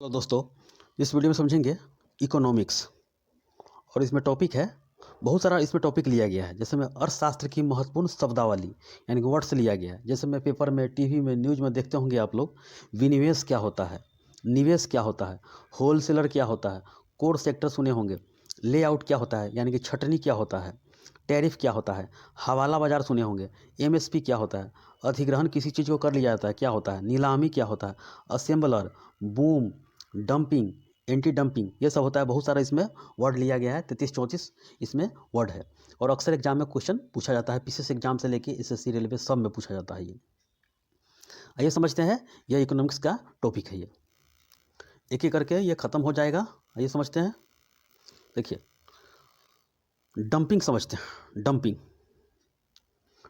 Hello दोस्तों, इस video में समझेंगे इकोनॉमिक्स। और इसमें टॉपिक है, बहुत सारा इसमें टॉपिक लिया गया है। जैसे में अर्थशास्त्र की महत्वपूर्ण शब्दावली यानी कि वर्ड्स लिया गया है। जैसे में पेपर में, टीवी में, न्यूज़ में देखते होंगे आप लोग, विनिवेश क्या होता है, निवेश क्या होता है, होलसेलर क्या होता है, कोर सेक्टर सुने होंगे, लेआउट क्या होता है यानी कि छटनी क्या होता है, टैरिफ क्या होता है, हवाला बाजार सुने होंगे, एमएसपी क्या होता है, अधिग्रहण किसी चीज़ को कर लिया जाता है क्या होता है, नीलामी क्या होता है, assembler, boom, dumping, anti dumping, ये सब होता है। बहुत सारा इसमें वर्ड लिया गया है, 33-34 इसमें वर्ड है। और अक्सर एग्जाम में क्वेश्चन पूछा जाता है, पीसीएस एग्जाम से लेके एसएससी रेलवे सब में पूछा जाता है ये। आइए समझते हैं, यह इकोनॉमिक्स का टॉपिक है। ये एक एक करके ये खत्म हो जाएगा। आइए समझते हैं। देखिए, डंपिंग समझते हैं। डंपिंग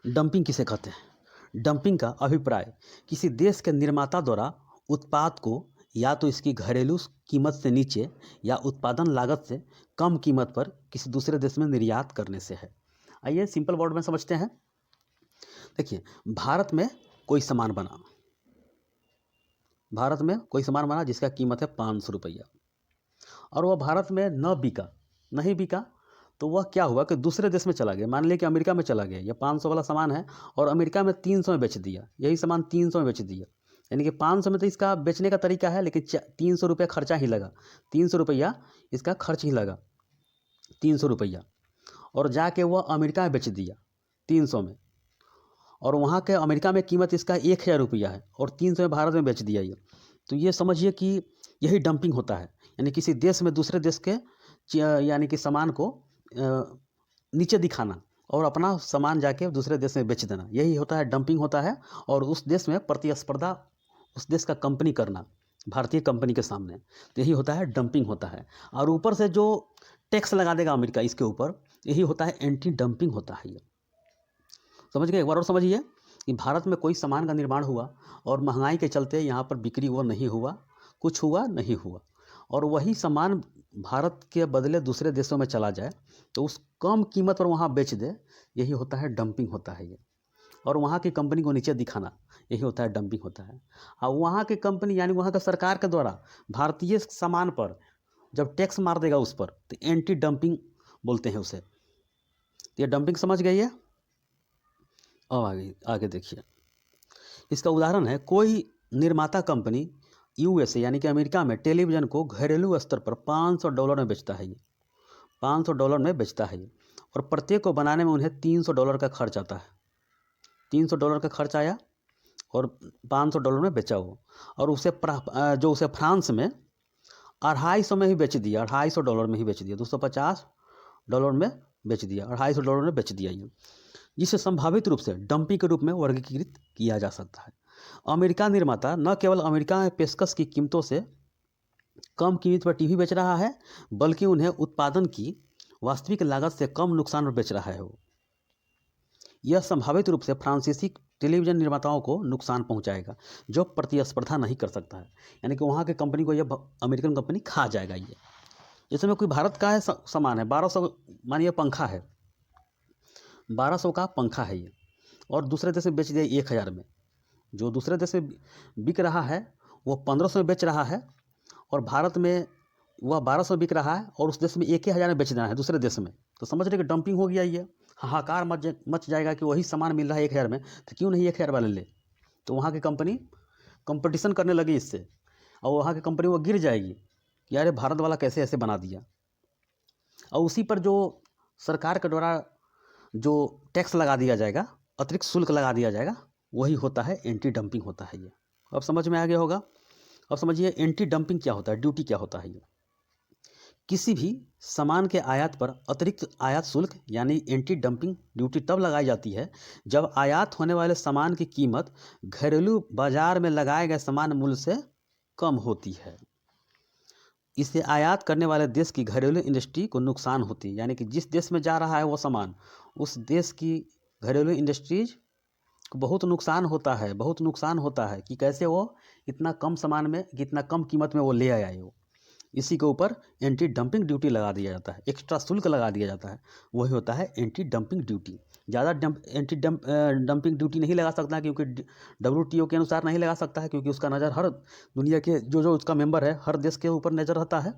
डंपिंग किसे कहते हैं? डंपिंग का अभिप्राय किसी देश के निर्माता द्वारा उत्पाद को या तो इसकी घरेलू कीमत से नीचे या उत्पादन लागत से कम कीमत पर किसी दूसरे देश में निर्यात करने से है। आइए सिंपल वर्ड में समझते हैं। देखिए, भारत में कोई सामान बना, जिसका कीमत है 500 रुपया, और वह भारत में नहीं बिका, तो वह क्या हुआ कि दूसरे देश में चला गया। मान लिया कि अमेरिका में चला गया, यह 500 वाला सामान है और अमेरिका में 300 में बेच दिया। यही सामान 300 में बेच दिया, यानी कि 500 में तो इसका बेचने का तरीका है, लेकिन 300 रुपया खर्चा ही लगा। 300 रुपया इसका खर्च ही लगा, 300 रुपया। और जाके वह अमेरिका में बेच दिया 300 में, और वहाँ के अमेरिका में कीमत इसका 1000 रुपया है और 300 में भारत में बेच दिया ये। तो ये समझिए कि यही डंपिंग होता है, यानी किसी देश में दूसरे देश के यानी कि सामान को नीचे दिखाना और अपना सामान जाके दूसरे देश में बेच देना, यही होता है डंपिंग होता है। और उस देश में प्रतिस्पर्धा उस देश का कंपनी करना भारतीय कंपनी के सामने, तो यही होता है डंपिंग होता है। और ऊपर से जो टैक्स लगा देगा अमेरिका इसके ऊपर, यही होता है एंटी डंपिंग होता है। ये समझ गए? एक बार और समझिए कि भारत में कोई सामान का निर्माण हुआ और महंगाई के चलते यहाँ पर बिक्री वो नहीं हुआ, कुछ हुआ नहीं हुआ, और वही सामान भारत के बदले दूसरे देशों में चला जाए तो उस कम कीमत पर वहाँ बेच दे, यही होता है डंपिंग होता है ये। और वहाँ की कंपनी को नीचे दिखाना, यही होता है डंपिंग होता है। और वहाँ की कंपनी यानी वहाँ का सरकार के द्वारा भारतीय सामान पर जब टैक्स मार देगा उस पर, तो एंटी डंपिंग बोलते हैं उसे। तो ये डंपिंग समझ गई है। अब आगे देखिए, इसका उदाहरण है, कोई निर्माता कंपनी यूएसए यानी कि अमेरिका में टेलीविज़न को घरेलू स्तर पर $500 में बेचता है। ये $500 में बेचता है ये, और प्रत्येक को बनाने में उन्हें $300 का खर्च आता है। $300 का खर्च आया और $500 में बेचा वो, और उसे जो उसे फ्रांस में 250 में ही बेच दिया, $250 में ही बेच दिया, $250 में बेच दिया, $250 में बेच दिया ये, जिसे संभावित रूप से डंपिंग के रूप में वर्गीकृत किया जा सकता है। अमेरिका निर्माता न केवल अमेरिका में पेशकश की कीमतों से कम कीमत पर टीवी बेच रहा है, बल्कि उन्हें उत्पादन की वास्तविक लागत से कम नुकसान पर बेच रहा है वो। यह संभावित रूप से फ्रांसीसी टेलीविज़न निर्माताओं को नुकसान पहुंचाएगा, जो प्रतिस्पर्धा नहीं कर सकता है, यानी कि वहाँ की कंपनी को यह अमेरिकन कंपनी खा जाएगा ये। जैसे में कोई भारत का है सामान है, 1200 मानिए पंखा है, 1200 का पंखा है ये, और दूसरे देश में बेच दिया 1000 में। जो दूसरे देश में बिक रहा है वो 1500 में बेच रहा है, और भारत में वह 1200 बिक रहा है और उस देश में 1000 में बेच देना है दूसरे देश में। तो समझ रहे कि डंपिंग हो गया ये। हाहाकार मच जाएगा कि वही सामान मिल रहा है 1000 में, तो क्यों नहीं 1000 वाले ले। तो वहाँ की कंपनी कंपटीशन करने लगी इससे, और वहाँ की कंपनी वो गिर जाएगी कि यार भारत वाला कैसे ऐसे बना दिया। और उसी पर जो सरकार के द्वारा जो टैक्स लगा दिया जाएगा, अतिरिक्त शुल्क लगा दिया जाएगा, वही होता है एंटी डंपिंग होता है ये। अब समझ में आ गया होगा। अब समझिए एंटी डंपिंग क्या होता है, ड्यूटी क्या होता है ये। किसी भी सामान के आयात पर अतिरिक्त आयात शुल्क यानी एंटी डंपिंग ड्यूटी तब लगाई जाती है जब आयात होने वाले सामान की कीमत घरेलू बाजार में लगाए गए समान मूल्य से कम होती है। इससे आयात करने वाले देश की घरेलू इंडस्ट्री को नुकसान होती है, यानी कि जिस देश में जा रहा है वो सामान, उस देश की घरेलू इंडस्ट्रीज को बहुत नुकसान होता है कि कैसे वो इतना कम सामान में, इतना कम कीमत में वो ले आया वो। इसी के ऊपर एंटी डंपिंग ड्यूटी लगा दिया जाता है, एक्स्ट्रा शुल्क लगा दिया जाता है, वही होता है एंटी डंपिंग ड्यूटी। ज़्यादा डंपिंग ड्यूटी नहीं लगा सकता क्योंकि WTO के अनुसार नहीं लगा सकता है, क्योंकि उसका नज़र हर दुनिया के जो उसका मेंबर है हर देश के ऊपर नज़र रहता है,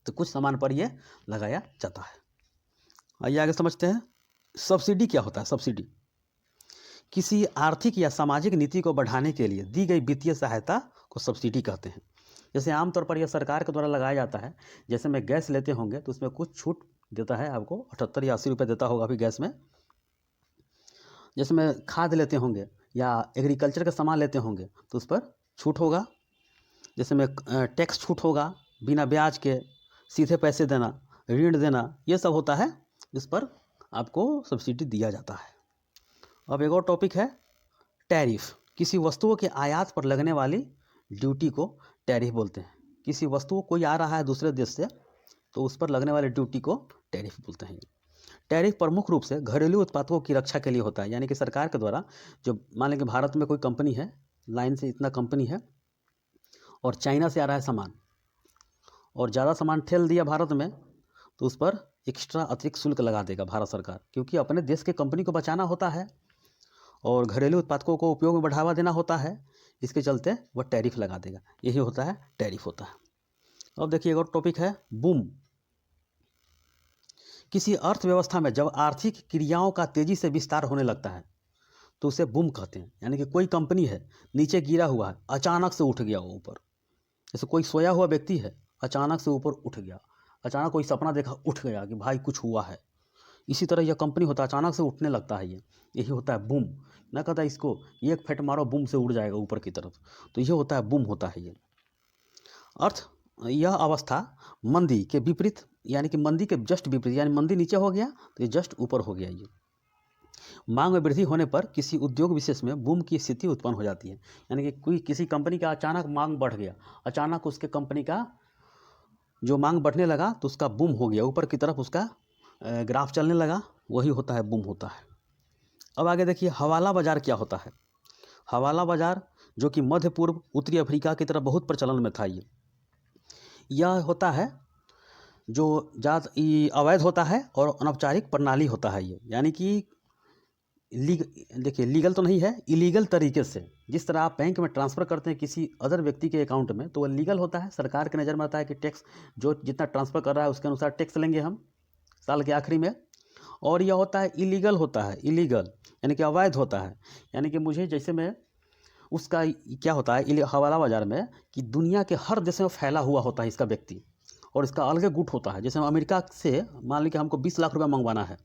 तो कुछ सामान पर यह लगाया जाता है। आइए आगे समझते हैं सब्सिडी क्या होता है। सब्सिडी किसी आर्थिक या सामाजिक नीति को बढ़ाने के लिए दी गई वित्तीय सहायता को सब्सिडी कहते हैं। जैसे आमतौर पर यह सरकार के द्वारा लगाया जाता है। जैसे में गैस लेते होंगे तो उसमें कुछ छूट देता है, आपको 78 या 80 रुपये देता होगा अभी गैस में। जैसे में खाद लेते होंगे या एग्रीकल्चर का सामान लेते होंगे तो उस पर छूट होगा। जैसे में टैक्स छूट होगा, बिना ब्याज के सीधे पैसे देना, ऋण देना, ये सब होता है, इस पर आपको सब्सिडी दिया जाता है। अब एक और टॉपिक है टैरिफ। किसी वस्तुओं के आयात पर लगने वाली ड्यूटी को टैरिफ बोलते हैं। किसी वस्तु कोई आ रहा है दूसरे देश से तो उस पर लगने वाली ड्यूटी को टैरिफ बोलते हैं। टैरिफ प्रमुख रूप से घरेलू उत्पादों की रक्षा के लिए होता है, यानी कि सरकार के द्वारा जो मान लें कि भारत में कोई कंपनी है, लाइन से इतना कंपनी है और चाइना से आ रहा है सामान और ज़्यादा सामान ठेल दिया भारत में तो उस पर एक्स्ट्रा अतिरिक्त शुल्क लगा देगा भारत सरकार, क्योंकि अपने देश के कंपनी को बचाना होता है और घरेलू उत्पादों को उपयोग में बढ़ावा देना होता है, इसके चलते वह टैरिफ लगा देगा। यही होता है टैरिफ होता है। अब देखिए एक और टॉपिक है बूम। किसी अर्थव्यवस्था में जब आर्थिक क्रियाओं का तेजी से विस्तार होने लगता है तो उसे बूम कहते हैं। यानी कि कोई कंपनी है, नीचे गिरा हुआ है, अचानक से उठ गया वो ऊपर। जैसे कोई सोया हुआ व्यक्ति है, अचानक से ऊपर उठ गया, अचानक कोई सपना देखा, उठ गया कि भाई कुछ हुआ है। इसी तरह यह कंपनी होता है, अचानक से उठने लगता है, यही होता है बूम। ना कहता है इसको एक फेंट मारो बूम से उड़ जाएगा ऊपर की तरफ, तो ये होता है बूम होता है ये। अर्थ यह अवस्था मंदी के विपरीत, यानी कि मंदी के जस्ट विपरीत, यानी मंदी नीचे हो गया तो ये जस्ट ऊपर हो गया। ये मांग में वृद्धि होने पर किसी उद्योग विशेष में बूम की स्थिति उत्पन्न हो जाती है। यानी कि कोई किसी कंपनी का अचानक मांग बढ़ गया, अचानक उसके कंपनी का जो मांग बढ़ने लगा तो उसका बूम हो गया, ऊपर की तरफ उसका ग्राफ चलने लगा, वही होता है बूम होता है। अब आगे देखिए हवाला बाजार क्या होता है। हवाला बाजार जो कि मध्य पूर्व उत्तरी अफ्रीका की तरफ बहुत प्रचलन में था, यह होता है जो ज़्यादा अवैध होता है और अनौपचारिक प्रणाली होता है ये। यानी कि देखिए लीगल तो नहीं है, इलीगल तरीके से जिस तरह आप बैंक में ट्रांसफ़र करते हैं किसी अदर व्यक्ति के अकाउंट में तो वह लीगल होता है। सरकार के नज़र में आता है कि टैक्स जो जितना ट्रांसफ़र कर रहा है उसके अनुसार टैक्स लेंगे हम साल के आखिरी में। और यह होता है इलीगल होता है, इलीगल यानी कि अवैध होता है। यानी कि मुझे जैसे में उसका क्या होता है हवाला बाज़ार में कि दुनिया के हर देश में फैला हुआ होता है इसका व्यक्ति, और इसका अलग गुट होता है। जैसे अमेरिका से मान लीजिए हमको 20 लाख रुपया मंगवाना है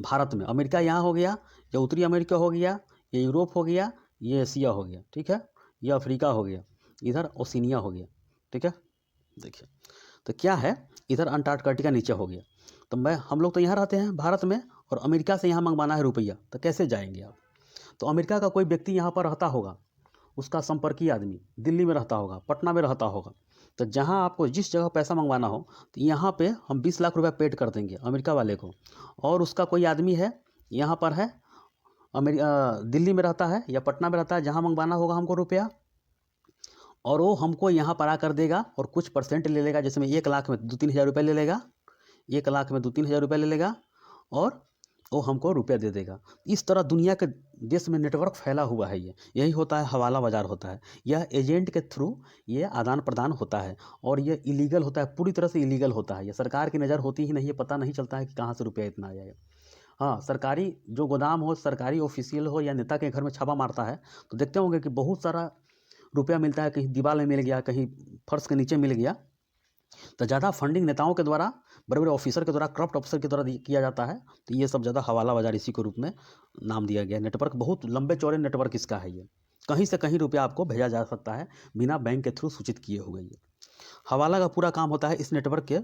भारत में, अमेरिका यहाँ हो गया, या उत्तरी अमेरिका हो गया, ये यूरोप हो गया, ये एशिया हो गया, ठीक है, ये अफ्रीका हो गया, इधर ओशिनिया हो गया, ठीक है। देखिए तो क्या है, इधर अंटार्कटिका नीचे हो गया, तो हम लोग तो यहाँ रहते हैं भारत में और अमेरिका से यहाँ मंगवाना है रुपया, तो कैसे जाएंगे आप। तो अमेरिका का कोई व्यक्ति यहाँ पर रहता होगा, उसका संपर्कीय आदमी दिल्ली में रहता होगा, पटना में रहता होगा, तो जहाँ आपको जिस जगह पैसा मंगवाना हो तो यहाँ पे हम 20 लाख रुपया पेड कर देंगे अमेरिका वाले को। और उसका कोई आदमी है यहाँ पर है दिल्ली में रहता है या पटना में रहता है, जहाँ मंगवाना होगा हमको रुपया, और वो हमको यहाँ पर आकर देगा और कुछ परसेंट ले लेगा। जैसे में 1 लाख में 2-3 हज़ार रुपये ले लेगा, 1 लाख में 2-3 हज़ार रुपये ले लेगा और वो हमको रुपया दे देगा। इस तरह दुनिया के देश में नेटवर्क फैला हुआ है, यही होता है हवाला बाज़ार होता है। यह एजेंट के थ्रू ये आदान प्रदान होता है और ये इलीगल होता है, पूरी तरह से इलीगल होता है। ये सरकार की नज़र होती ही नहीं है, पता नहीं चलता है कि कहाँ से रुपया इतना आया है। हाँ, सरकारी जो गोदाम हो, सरकारी ऑफिशियल हो या नेता के घर में छापा मारता है तो देखते होंगे कि बहुत सारा रुपया मिलता है, कहीं दीवार में मिल गया, कहीं फर्श के नीचे मिल गया। तो ज़्यादा फंडिंग नेताओं के द्वारा, बड़े बड़े ऑफिसर के द्वारा, करप्ट ऑफिसर के द्वारा किया जाता है। तो ये सब ज़्यादा हवाला बाज़ार इसी के रूप में नाम दिया गया। नेटवर्क बहुत लंबे चौड़े नेटवर्क इसका है, ये कहीं से कहीं रुपया आपको भेजा जा सकता है बिना बैंक के थ्रू सूचित किए हुए। ये हवाला का पूरा काम होता है इस नेटवर्क के।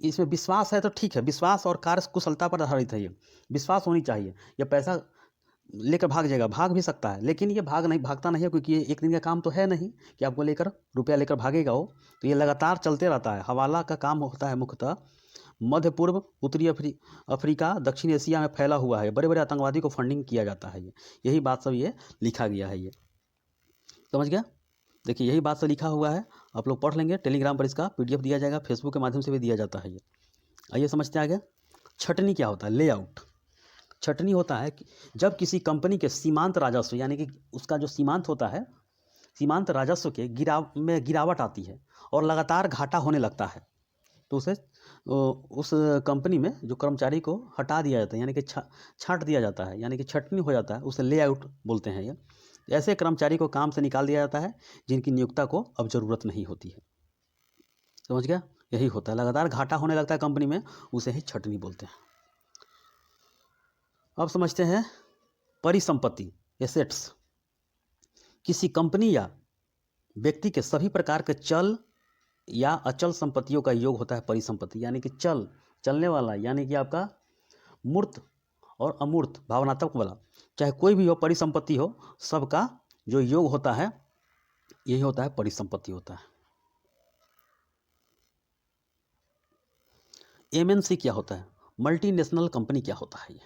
इसमें विश्वास है तो ठीक है, विश्वास और कार्यकुशलता पर आधारित है। ये विश्वास होनी चाहिए, यह पैसा लेकर भाग जाएगा, भाग भी सकता है, लेकिन ये भागता नहीं है, क्योंकि ये एक दिन का काम तो है नहीं कि आपको लेकर रुपया लेकर भागेगा वो। तो ये लगातार चलते रहता है। हवाला का काम होता है मुख्यतः मध्य पूर्व, उत्तरी अफ्रीका, दक्षिण एशिया में फैला हुआ है। बड़े बड़े आतंकवादी को फंडिंग किया जाता है, यही बात सब ये लिखा गया है। ये समझ गया। देखिए यही बात सब लिखा हुआ है। आप लोग पढ़ लेंगे, टेलीग्राम पर इसका PDF दिया जाएगा, फेसबुक के माध्यम से भी दिया जाता है ये। आइए समझते हैं आगे। छटनी क्या होता है? लेआउट। छटनी होता है कि जब किसी कंपनी के सीमांत राजस्व, यानी कि उसका जो सीमांत होता है, सीमांत राजस्व के गिरावट आती है और लगातार घाटा होने लगता है, तो उसे उस कंपनी में जो कर्मचारी को हटा दिया जाता है, यानी कि छांट दिया जाता है, यानी कि छटनी हो जाता है, उसे लेआउट बोलते हैं ये। ऐसे कर्मचारी को काम से निकाल दिया जाता है जिनकी नियोक्ता को अब ज़रूरत नहीं होती है। समझ गया? यही होता है, लगातार घाटा होने लगता है कंपनी में, उसे ही छटनी बोलते हैं। अब समझते हैं परिसंपत्ति, एसेट्स। किसी कंपनी या व्यक्ति के सभी प्रकार के चल या अचल संपत्तियों का योग होता है परिसंपत्ति, यानी कि चलने वाला, यानी कि आपका मूर्त और अमूर्त भावनात्मक वाला, चाहे कोई भी हो, परिसंपत्ति हो, सबका जो योग होता है यही होता है परिसंपत्ति होता है। MNC क्या होता है? मल्टीनेशनल कंपनी क्या होता है? ये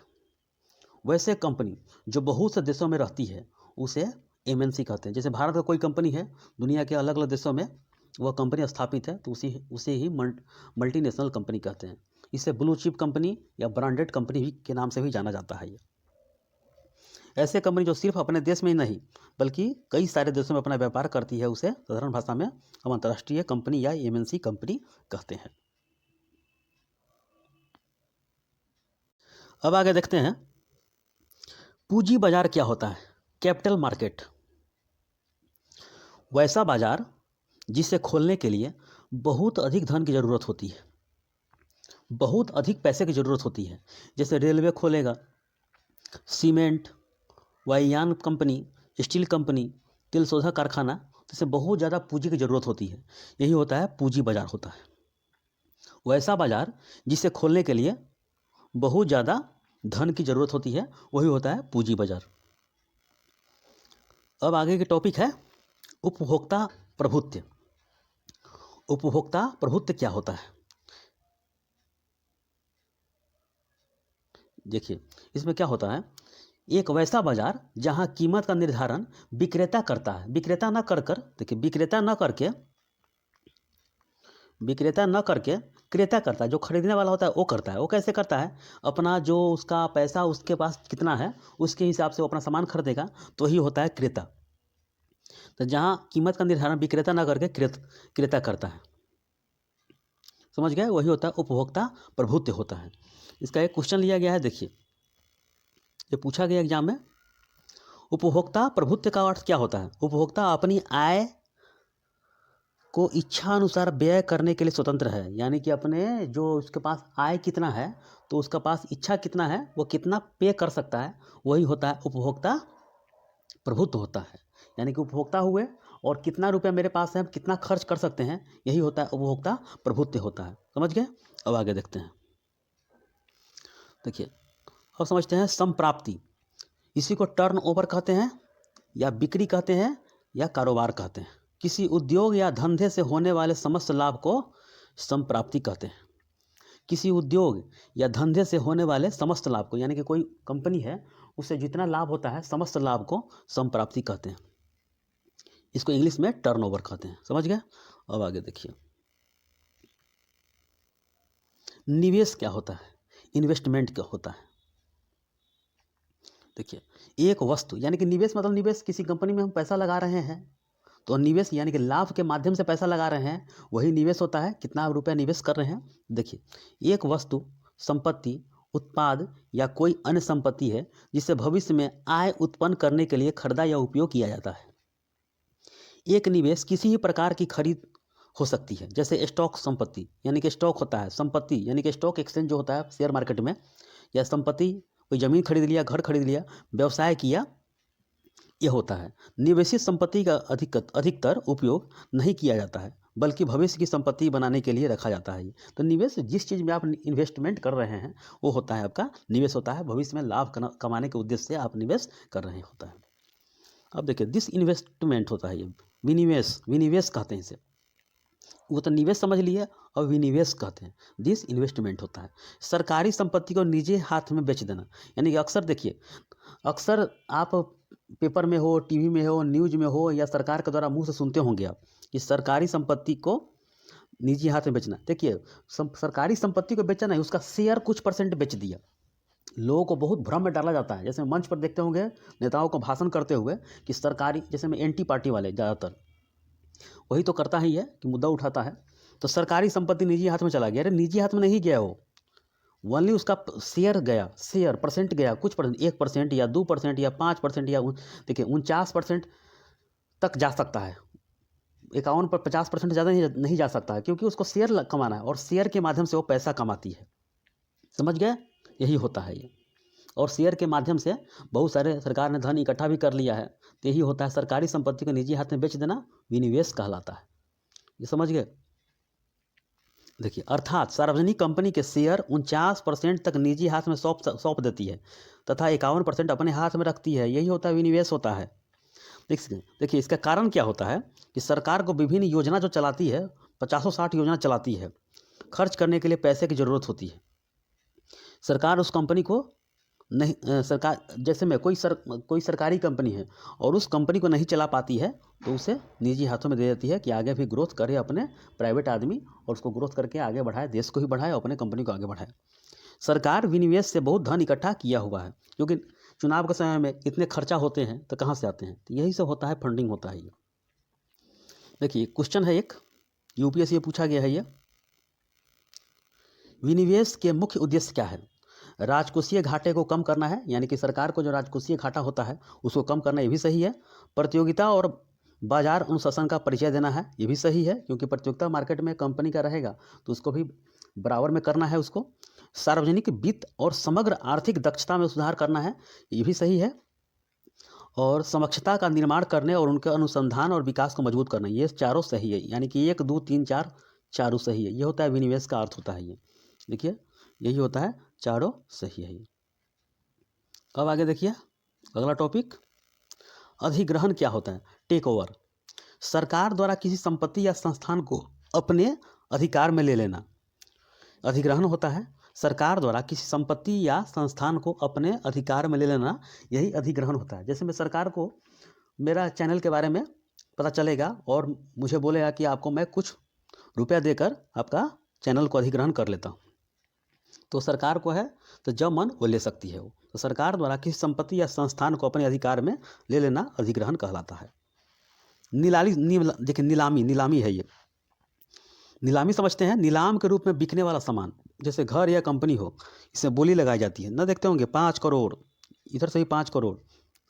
वैसे कंपनी जो बहुत से देशों में रहती है उसे MNC कहते हैं। जैसे भारत का कोई कंपनी है, दुनिया के अलग अलग देशों में वह कंपनी स्थापित है, तो उसे ही मल्टीनेशनल कंपनी कहते हैं। इसे ब्लू चिप कंपनी या ब्रांडेड कंपनी भी के नाम से भी जाना जाता है। ये ऐसे कंपनी जो सिर्फ अपने देश में ही नहीं बल्कि कई सारे देशों में अपना व्यापार करती है, उसे साधारण भाषा में हम अंतर्राष्ट्रीय कंपनी या MNC कंपनी कहते हैं। अब आगे देखते हैं पूंजी बाजार क्या होता है? Capital market. वैसा बाजार जिसे खोलने के लिए बहुत अधिक धन की ज़रूरत होती है, बहुत अधिक पैसे की ज़रूरत होती है। जैसे रेलवे खोलेगा, सीमेंट, वायुयान कंपनी, स्टील कंपनी, तेल शोधक कारखाना, जिसे बहुत ज़्यादा पूंजी की ज़रूरत होती है, यही होता है पूंजी बाजार होता है। वैसा बाजार जिसे खोलने के लिए बहुत ज़्यादा धन की ज़रूरत होती है, वही होता है पूंजी बाजार। अब आगे की टॉपिक है उपभोक्ता प्रभुत्व। उपभोक्ता प्रभुत्व क्या होता है? देखिए, इसमें क्या होता है, एक वैसा बाजार जहां कीमत का निर्धारण विक्रेता करता है, विक्रेता न करके क्रेता करता है। जो खरीदने वाला होता है वो करता है। वो कैसे करता है? अपना जो उसका पैसा उसके पास कितना है उसके हिसाब से वो अपना सामान खरीदेगा, तो ही होता है क्रेता। तो जहां कीमत का निर्धारण विक्रेता न करके क्रेता करता है, समझ गए, वही होता है उपभोक्ता प्रभुत्व होता है। इसका एक क्वेश्चन लिया गया है, देखिए, ये पूछा गया एग्जाम में। उपभोक्ता प्रभुत्व का अर्थ क्या होता है? उपभोक्ता अपनी आय को इच्छा अनुसार व्यय करने के लिए स्वतंत्र है, यानी कि अपने जो उसके पास आय कितना है तो उसका पास इच्छा कितना है, वो कितना पे कर सकता है, वही होता है उपभोक्ता प्रभुत्व होता है। यानी कि उपभोक्ता हुए और कितना रुपया मेरे पास है, हम कितना खर्च कर सकते हैं, यही होता है उपभोक्ता प्रभुत्व होता है। समझ गए? अब आगे देखते हैं। देखिए, अब समझते हैं संप्राप्ति। इसी को टर्न ओवर कहते हैं या बिक्री कहते हैं या कारोबार कहते हैं। किसी उद्योग या धंधे से होने वाले समस्त लाभ को संप्राप्ति कहते हैं। किसी उद्योग या धंधे से होने वाले समस्त लाभ को, यानी कि कोई कंपनी है उससे जितना लाभ होता है समस्त लाभ को संप्राप्ति कहते हैं। इसको इंग्लिश में टर्नओवर कहते हैं। समझ गए? अब आगे देखिए, निवेश क्या होता है? इन्वेस्टमेंट क्या होता है? देखिए, एक वस्तु, यानी कि निवेश मतलब निवेश, किसी कंपनी में हम पैसा लगा रहे हैं तो निवेश यानी कि लाभ के माध्यम से पैसा लगा रहे हैं, वही निवेश होता है। कितना रुपया निवेश कर रहे हैं? देखिए, एक वस्तु, संपत्ति, उत्पाद या कोई अन्य संपत्ति है जिसे भविष्य में आय उत्पन्न करने के लिए खरीदा या उपयोग किया जाता है। एक निवेश किसी भी प्रकार की खरीद हो सकती है, जैसे स्टॉक संपत्ति, यानी कि स्टॉक होता है, संपत्ति यानी कि स्टॉक एक्सचेंज जो होता है शेयर मार्केट में, या संपत्ति कोई ज़मीन खरीद लिया, घर खरीद लिया, व्यवसाय किया, यह होता है। निवेशित संपत्ति का अधिकतर उपयोग नहीं किया जाता है, बल्कि भविष्य की संपत्ति बनाने के लिए रखा जाता है। तो निवेश, जिस चीज़ में आप इन्वेस्टमेंट कर रहे हैं वो होता है आपका निवेश होता है। भविष्य में लाभ कमाने के उद्देश्य से आप निवेश कर रहे होता है। अब देखिए, दिस इन्वेस्टमेंट होता है, ये विनिवेश कहते हैं इसे। वो तो निवेश समझ लिए, और विनिवेश कहते हैं, दिस इन्वेस्टमेंट होता है। सरकारी संपत्ति को निजी हाथ में बेच देना, यानी कि अक्सर देखिए, अक्सर आप पेपर में हो, टीवी में हो, न्यूज में हो, या सरकार के द्वारा मुंह से सुनते होंगे आप कि सरकारी संपत्ति को निजी हाथ में बेचना। देखिए, सरकारी संपत्ति को बेचा नहीं, उसका शेयर कुछ % बेच दिया। लोगों को बहुत भ्रम में डाला जाता है। जैसे मंच पर देखते होंगे नेताओं को भाषण करते हुए कि सरकारी, जैसे में एंटी पार्टी वाले ज़्यादातर वही तो करता ही है कि मुद्दा उठाता है, तो सरकारी संपत्ति निजी हाथ में चला गया। अरे निजी हाथ में नहीं गया, वो ओनली उसका शेयर गया, शेयर % गया, कुछ %, 1% या 2% या 5% या देखिए 49% तक जा सकता है। 51 पर 50% ज़्यादा नहीं जा सकता है, क्योंकि उसको शेयर कमाना है और शेयर के माध्यम से वो पैसा कमाती है। समझ गए? यही होता है ये। और शेयर के माध्यम से बहुत सारे सरकार ने धन इकट्ठा भी कर लिया है। तो यही होता है, सरकारी संपत्ति को निजी हाथ में बेच देना विनिवेश कहलाता है। ये समझ गए? देखिए, अर्थात सार्वजनिक कंपनी के शेयर 49% तक निजी हाथ में सौंप देती है तथा 51% अपने हाथ में रखती है। यही होता है, विनिवेश होता है। देखिए, इसका कारण क्या होता है कि सरकार को विभिन्न योजना जो चलाती है, 50-60 योजना चलाती है, खर्च करने के लिए पैसे की ज़रूरत होती है। सरकार उस कंपनी को नहीं, सरकार जैसे में कोई सरकारी कंपनी है और उस कंपनी को नहीं चला पाती है, तो उसे निजी हाथों में दे देती है कि आगे भी ग्रोथ करे अपने प्राइवेट आदमी, और उसको ग्रोथ करके आगे बढ़ाए, देश को भी बढ़ाए और अपने कंपनी को आगे बढ़ाए। सरकार विनिवेश से बहुत धन इकट्ठा किया हुआ है, क्योंकि चुनाव के समय में इतने खर्चा होते हैं तो कहाँ से आते हैं, तो यही सब होता है, फंडिंग होता है ये। देखिए, क्वेश्चन है एक, यूपीएससी पूछा गया है ये, विनिवेश के मुख्य उद्देश्य क्या है? राजकोषीय घाटे को कम करना है, यानी कि सरकार को जो राजकोषीय घाटा होता है उसको कम करना, ये भी सही है। प्रतियोगिता और बाजार अनुशासन का परिचय देना है, ये भी सही है, क्योंकि प्रतियोगिता मार्केट में कंपनी का रहेगा तो उसको भी बराबर में करना है उसको। सार्वजनिक वित्त और समग्र आर्थिक दक्षता में सुधार करना है, ये भी सही है। और समक्षता का निर्माण करने और उनके अनुसंधान और विकास को मजबूत करना, ये चारों सही है, यानी कि 1, 2, 3, 4 चारों सही है। ये होता है विनिवेश का अर्थ होता है ये। देखिए, यही होता है, चारों सही है ये। अब आगे देखिए अगला टॉपिक, अधिग्रहण क्या होता है? टेक ओवर, सरकार द्वारा किसी संपत्ति या संस्थान को अपने अधिकार में ले लेना। अधिग्रहण होता है सरकार द्वारा किसी संपत्ति या संस्थान को अपने अधिकार में ले लेना, यही अधिग्रहण होता है। जैसे मैं सरकार को मेरा चैनल के बारे में पता चलेगा और मुझे बोलेगा कि आपको मैं कुछ रुपया देकर आपका चैनल को अधिग्रहण कर लेता हूँ, तो सरकार को है तो जब मन वो ले सकती है वो। तो सरकार द्वारा किसी संपत्ति या संस्थान को अपने अधिकार में ले लेना अधिग्रहण कहलाता है। देखिए, नीलामी है ये। नीलामी समझते हैं, नीलाम के रूप में बिकने वाला सामान, जैसे घर या कंपनी हो, इसमें बोली लगाई जाती है ना, देखते होंगे 5 करोड़, इधर से भी 5 करोड़,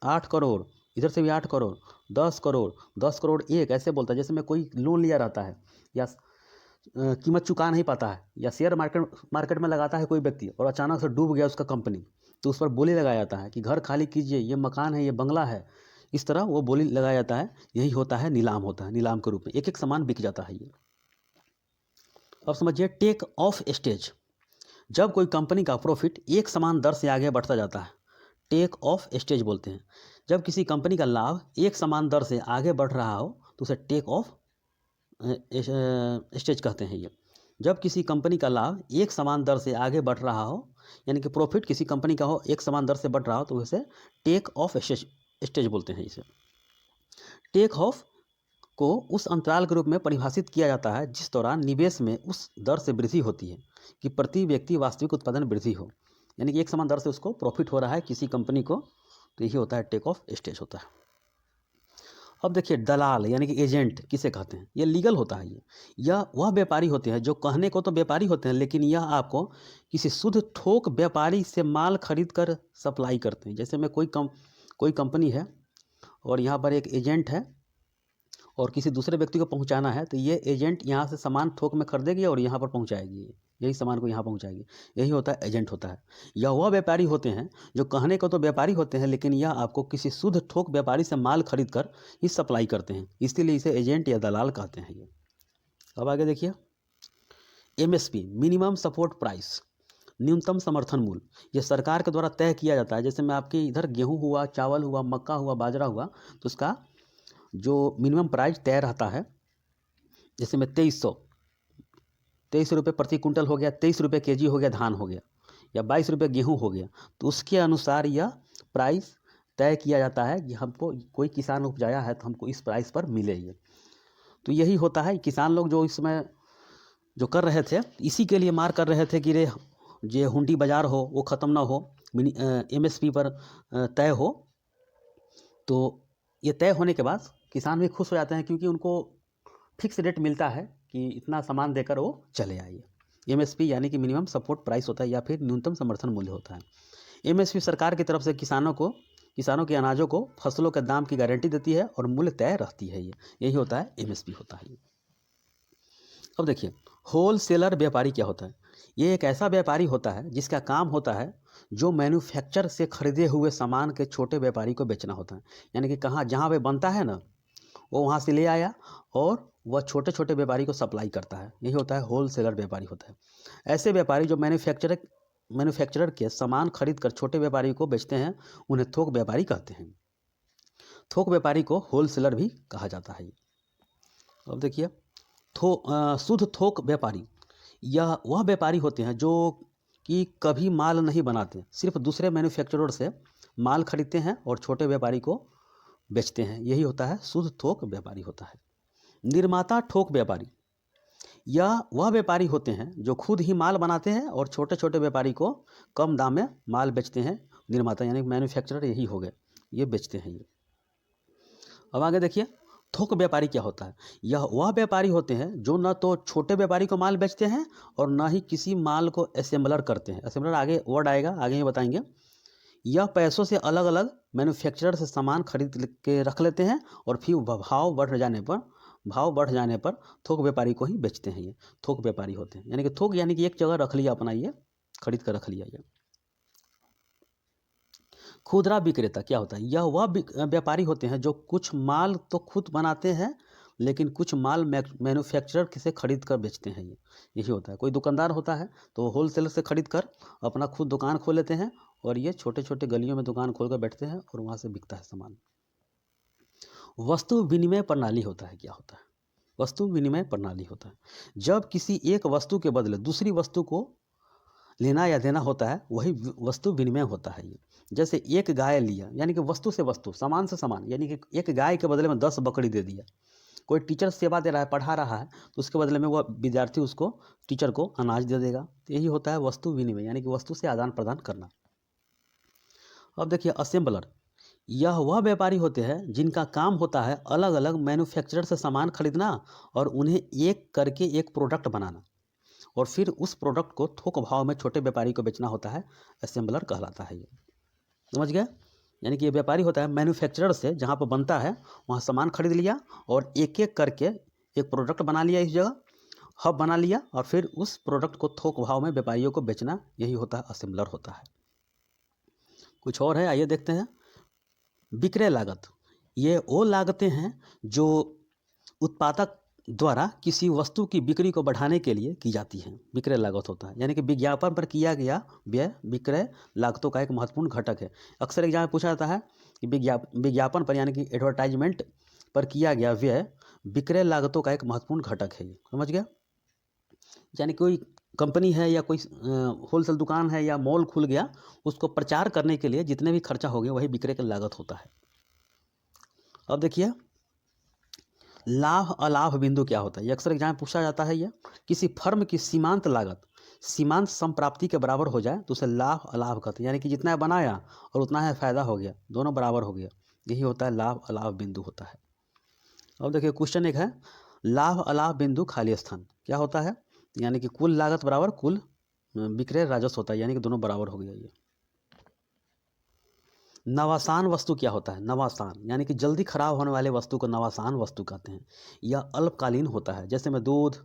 8 करोड़, इधर से भी 8 करोड़, 10 करोड़, 10 करोड़ एक, ऐसे बोलता है। जैसे में कोई लोन लिया रहता है या कीमत चुका नहीं पाता है, या शेयर मार्केट में लगाता है कोई व्यक्ति और अचानक से डूब गया उसका कंपनी, तो उस पर बोली लगाया जाता है कि घर खाली कीजिए, ये मकान है, ये बंगला है, इस तरह वो बोली लगाया जाता है। यही होता है, नीलाम होता है। नीलाम के रूप में एक एक सामान बिक जाता है ये। अब समझिए टेक ऑफ स्टेज, जब कोई कंपनी का प्रॉफिट एक समान दर से आगे बढ़ता जाता है, टेक ऑफ स्टेज बोलते हैं। जब किसी कंपनी का लाभ एक समान दर से आगे बढ़ रहा हो तो उसे टेक ऑफ स्टेज कहते हैं ये। जब किसी कंपनी का लाभ एक समान दर से आगे बढ़ रहा हो, यानी कि प्रॉफिट किसी कंपनी का हो एक समान दर से बढ़ रहा हो, तो उसे टेक ऑफ स्टेज बोलते हैं इसे। टेक ऑफ को उस अंतराल के रूप में परिभाषित किया जाता है जिस दौरान निवेश में उस दर से वृद्धि होती है कि प्रति व्यक्ति वास्तविक उत्पादन वृद्धि हो, यानी कि एक समान दर से उसको प्रॉफिट हो रहा है किसी कंपनी को, तो यही होता है टेक ऑफ स्टेज होता है। अब देखिए, दलाल यानी कि एजेंट किसे कहते हैं? ये लीगल होता है ये। यह वह व्यापारी होते हैं जो कहने को तो व्यापारी होते हैं, लेकिन यह आपको किसी शुद्ध थोक व्यापारी से माल खरीद कर सप्लाई करते हैं। जैसे में कोई कंपनी है और यहाँ पर एक एजेंट है और किसी दूसरे व्यक्ति को पहुँचाना है, तो ये एजेंट यहाँ से सामान थोक में खरीदेगी और यहाँ पर पहुँचाएगी, यही सामान को यहाँ पहुँचाएगी। यही होता है, एजेंट होता है। यह वह व्यापारी होते हैं जो कहने को तो व्यापारी होते हैं, लेकिन यह आपको किसी शुद्ध थोक व्यापारी से माल खरीद कर ही सप्लाई करते हैं, इसीलिए इसे एजेंट या दलाल कहते हैं ये। अब आगे देखिए, MSP मिनिमम सपोर्ट प्राइस, न्यूनतम समर्थन मूल्य, यह सरकार के द्वारा तय किया जाता है। जैसे में आपके इधर गेहूँ हुआ, चावल हुआ, मक्का हुआ, बाजरा हुआ, तो उसका जो मिनिमम प्राइस तय रहता है, जैसे में 23 रुपये प्रति कुंटल हो गया, 23 रुपये केजी हो गया धान हो गया, या 22 रुपये गेहूँ हो गया, तो उसके अनुसार यह प्राइस तय किया जाता है कि हमको कोई किसान उपजाया है तो हमको इस प्राइस पर मिले ये। तो यही होता है, किसान लोग जो इस समय जो कर रहे थे, इसी के लिए मार कर रहे थे कि रे ये हुंडी बाजार हो वो ख़त्म ना हो, MSP पर तय हो। तो ये तय होने के बाद किसान भी खुश हो जाते हैं, क्योंकि उनको फिक्स रेट मिलता है कि इतना सामान देकर वो चले आइए। MSP यानी कि मिनिमम सपोर्ट प्राइस होता है, या फिर न्यूनतम समर्थन मूल्य होता है। MSP सरकार की तरफ से किसानों के अनाजों को, फसलों के दाम की गारंटी देती है और मूल्य तय रहती है। यही होता है MSP होता है। अब देखिए, होल सेलर व्यापारी क्या होता है। ये एक ऐसा व्यापारी होता है जिसका काम होता है जो मैन्युफैक्चर से खरीदे हुए सामान के छोटे व्यापारी को बेचना होता है। यानी कि जहाँ पे बनता है ना, वो वहाँ से ले आया और वह छोटे छोटे व्यापारी को सप्लाई करता है। यही होता है होल सेलर व्यापारी होता है। ऐसे व्यापारी जो मैन्युफैक्चरर के सामान खरीद कर छोटे व्यापारी को बेचते हैं, उन्हें थोक व्यापारी कहते हैं। थोक व्यापारी को होल सेलर भी कहा जाता है। अब देखिए, शुद्ध थोक व्यापारी, यह वह व्यापारी होते हैं जो कि कभी माल नहीं बनाते, सिर्फ दूसरे मैन्युफैक्चरर से माल खरीदते हैं और छोटे व्यापारी को बेचते हैं। यही होता है शुद्ध थोक व्यापारी होता है। निर्माता थोक व्यापारी, यह वह व्यापारी होते हैं जो खुद ही माल बनाते हैं और छोटे छोटे व्यापारी को कम दाम में माल बेचते हैं। निर्माता यानी मैन्युफैक्चरर यही हो गए, ये बेचते हैं ये। अब आगे देखिए, थोक व्यापारी क्या होता है। यह वह व्यापारी होते हैं जो न तो छोटे व्यापारी को माल बेचते हैं और न ही किसी माल को असेंबलर करते हैं। असेंबलर आगे वर्ड आएगा, आगे ही बताएंगे। यह पैसों से अलग अलग मैन्युफैक्चरर से सामान खरीद के रख लेते हैं और फिर भाव बढ़ जाने पर थोक व्यापारी को ही बेचते हैं। ये थोक व्यापारी होते हैं। यानी कि थोक यानी कि एक जगह रख लिया अपना, ये खरीद कर रख लिया। ये खुदरा विक्रेता क्या होता है। यह वह व्यापारी होते हैं जो कुछ माल तो खुद बनाते हैं, लेकिन कुछ माल मैन्युफैक्चरर से खरीद कर बेचते हैं। यही होता है। कोई दुकानदार होता है तो होलसेलर से खरीद कर अपना खुद दुकान खोल लेते हैं, और ये छोटे छोटे गलियों में दुकान खोल कर बैठते हैं और वहाँ से बिकता है सामान। वस्तु विनिमय प्रणाली होता है। क्या होता है वस्तु विनिमय प्रणाली होता है। जब किसी एक वस्तु के बदले दूसरी वस्तु को लेना या देना होता है, वही वस्तु विनिमय होता है। ये जैसे एक गाय लिया, यानी कि वस्तु से वस्तु, सामान से सामान, यानी कि एक गाय के बदले में 10 बकरी दे दिया। कोई टीचर सेवा दे रहा है, पढ़ा रहा है, तो उसके बदले में वह विद्यार्थी उसको, टीचर को अनाज दे देगा। तो यही होता है वस्तु विनिमय, यानी कि वस्तु से आदान प्रदान करना। अब देखिए, असेंबलर, यह वह व्यापारी होते हैं जिनका काम होता है अलग अलग मैन्युफैक्चरर से सामान खरीदना और उन्हें एक करके एक प्रोडक्ट बनाना, और फिर उस प्रोडक्ट को थोक भाव में छोटे व्यापारी को बेचना होता है। असेंबलर कहलाता है ये। समझ गए। यानी कि ये व्यापारी होता है मैन्युफैक्चरर से, जहाँ पर बनता है वहाँ सामान खरीद लिया और एक एक करके एक प्रोडक्ट बना लिया, इस जगह हब बना लिया, और फिर उस प्रोडक्ट को थोक भाव में व्यापारियों को बेचना। यही होता है असेंबलर होता है। कुछ और है, आइए देखते हैं। विक्रय लागत, ये वो लागतें हैं जो उत्पादक द्वारा किसी वस्तु की बिक्री को बढ़ाने के लिए की जाती है। विक्रय लागत होता है। यानी कि विज्ञापन पर किया गया व्यय विक्रय लागतों का एक महत्वपूर्ण घटक है। अक्सर एग्जाम में पूछा जाता है कि विज्ञापन पर, यानी कि एडवर्टाइजमेंट पर किया गया व्यय विक्रय लागतों का एक महत्वपूर्ण घटक है। समझ गया। यानी कोई कंपनी है या कोई होलसेल दुकान है या मॉल खुल गया, उसको प्रचार करने के लिए जितने भी खर्चा हो गया, वही विक्रय की लागत होता है। अब देखिए, लाभ अलाभ बिंदु क्या होता है। ये अक्सर एग्जाम में पूछा जाता है। ये किसी फर्म की सीमांत लागत सीमांत संप्राप्ति के बराबर हो जाए तो उसे लाभ अलाभ कहते हैं। यानी कि जितना बनाया और उतना है फायदा हो गया, दोनों बराबर हो गया, यही होता है लाभ अलाभ बिंदु होता है। अब देखिए, क्वेश्चन एक है, लाभ अलाभ बिंदु खाली स्थान क्या होता है। यानी कि कुल लागत बराबर कुल विक्रय राजस्व होता है, यानी कि दोनों बराबर हो गया। ये नवासान वस्तु क्या होता है। नवासान यानी कि जल्दी खराब होने वाले वस्तु को नवासान वस्तु कहते हैं। यह अल्पकालीन होता है। जैसे में दूध,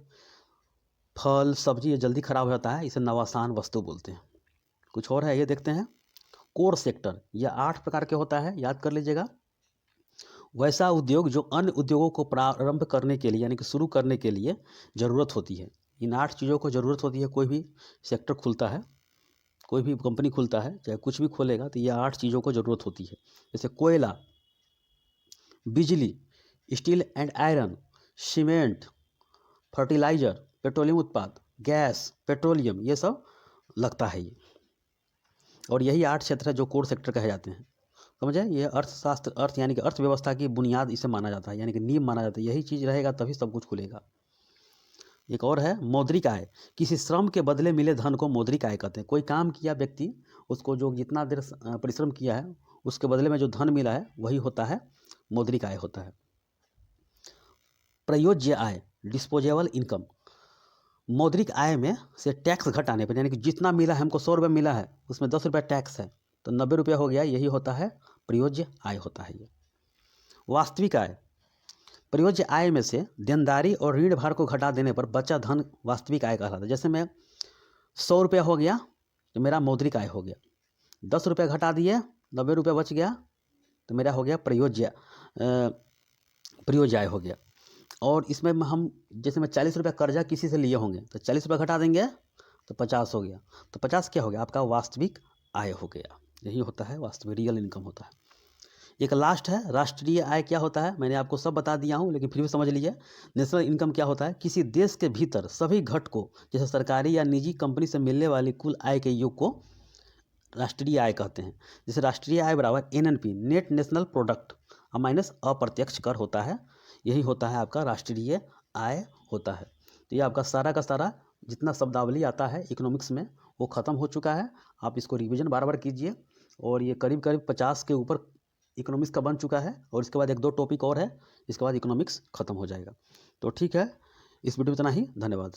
फल, सब्जी, ये जल्दी खराब हो जाता है, इसे नवासान वस्तु बोलते हैं। कुछ और है, ये देखते हैं। कोर सेक्टर, यह 8 प्रकार के होता है, याद कर लीजिएगा। वैसा उद्योग जो अन्य उद्योगों को प्रारंभ करने के लिए, यानी कि शुरू करने के लिए ज़रूरत होती है। इन 8 चीज़ों को ज़रूरत होती है। कोई भी सेक्टर खुलता है, कोई भी कंपनी खुलता है, चाहे कुछ भी खोलेगा, तो ये 8 चीज़ों को ज़रूरत होती है। जैसे कोयला, बिजली, steel and iron, cement, fertiliser, petroleum उत्पाद, गैस, पेट्रोलियम, ये सब लगता है ये। और यही 8 क्षेत्र है जो कोर सेक्टर कहे जाते हैं। समझे, ये अर्थशास्त्र, अर्थ यानी कि अर्थव्यवस्था की बुनियाद इसे माना जाता है, यानी कि नींव माना जाता है। यही चीज़ रहेगा तभी सब कुछ खुलेगा। एक और है मौद्रिक आय। किसी श्रम के बदले मिले धन को मौद्रिक आय कहते हैं। कोई काम किया व्यक्ति, उसको जो जितना देर परिश्रम किया है उसके बदले में जो धन मिला है वही होता है मौद्रिक आय होता है। प्रयोज्य आय, डिस्पोजेबल इनकम। मौद्रिक आय में से टैक्स घटाने पर, यानी कि जितना मिला है, हमको 100 रुपये मिला है, उसमें 10 रुपये टैक्स है तो 90 रुपये हो गया, यही होता है प्रयोज्य आय होता है ये। वास्तविक आय, प्रयोज्य आय में से देनदारी और ऋण भार को घटा देने पर बचा धन वास्तविक आय कहलाता है। जैसे मैं 100 रुपया हो गया तो मेरा मौद्रिक आय हो गया, 10 रुपये घटा दिए 90 रुपये बच गया तो मेरा हो गया प्रयोज्य आय हो गया। और इसमें हम जैसे मैं 40 रुपये कर्जा किसी से लिए होंगे तो 40 रुपये घटा देंगे तो 50 हो गया, तो 50 क्या हो गया, आपका वास्तविक आय हो गया। यही होता है वास्तविक, रियल इनकम होता है। एक लास्ट है राष्ट्रीय आय। क्या होता है, मैंने आपको सब बता दिया हूँ लेकिन फिर भी समझ लीजिए। नेशनल इनकम क्या होता है, किसी देश के भीतर सभी घटकों जैसे सरकारी या निजी कंपनी से मिलने वाली कुल आय के योग को राष्ट्रीय आय कहते हैं। जैसे राष्ट्रीय आय बराबर NNP, net national product, minus अप्रत्यक्ष कर होता है। यही होता है आपका राष्ट्रीय आय होता है। तो ये आपका सारा का सारा जितना शब्दावली आता है इकोनॉमिक्स में वो ख़त्म हो चुका है। आप इसको रिवीजन बार बार कीजिए। और ये करीब करीब 50 के ऊपर इकोनॉमिक्स का बन चुका है और इसके बाद 1-2 टॉपिक और है, इसके बाद इकोनॉमिक्स ख़त्म हो जाएगा। तो ठीक है, इस वीडियो में इतना ही। धन्यवाद।